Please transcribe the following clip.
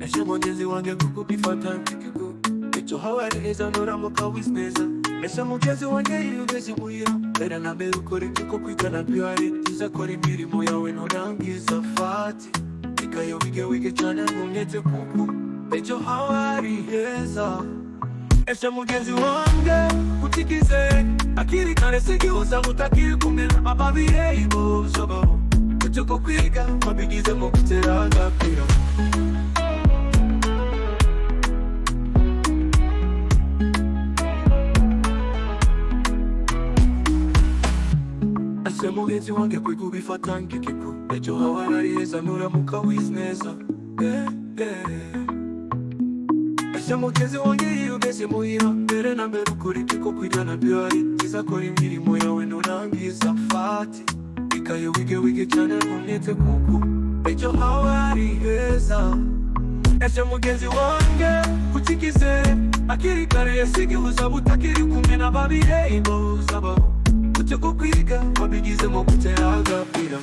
Eshe mugenzi wange kuko ubifata nk'ikigo. Ejo hawe heza nuramuka wizneza. Eshe mugenzi wange yiyubeshye muhira. Mbere na mbere ukora ibyo kwiga na byari byiza, kora imirimo yawe nturangiza fati. Ikayo wige cyane ntumyete kuko ejo hawe ari heza. Eshe mugenzi wange utikize akiri kare sigihuza utakiri kumwe n'ababyeyi zabo. Icyo kwiga wabigizemo gutera agapira. Eshe mugenzi wange kwiga ubifata nk'ikigo. Ejo hawe ari heza nuramuka wizneza. Eshe mugenzi wange yiyubeshye muhira. Mbere na mbere ukora ibyo kwiga na byari byiza, kora imirimo yawe nturangiza fati. Ikayo wige cyane ntumyete kuko ejo hawe ari heza. Eshe mugenzi wange utikize akiri kare sigihuza utakiri kumwe n'ababyeyi zabo. Icyo kwiga wabigizemo gutera agapira.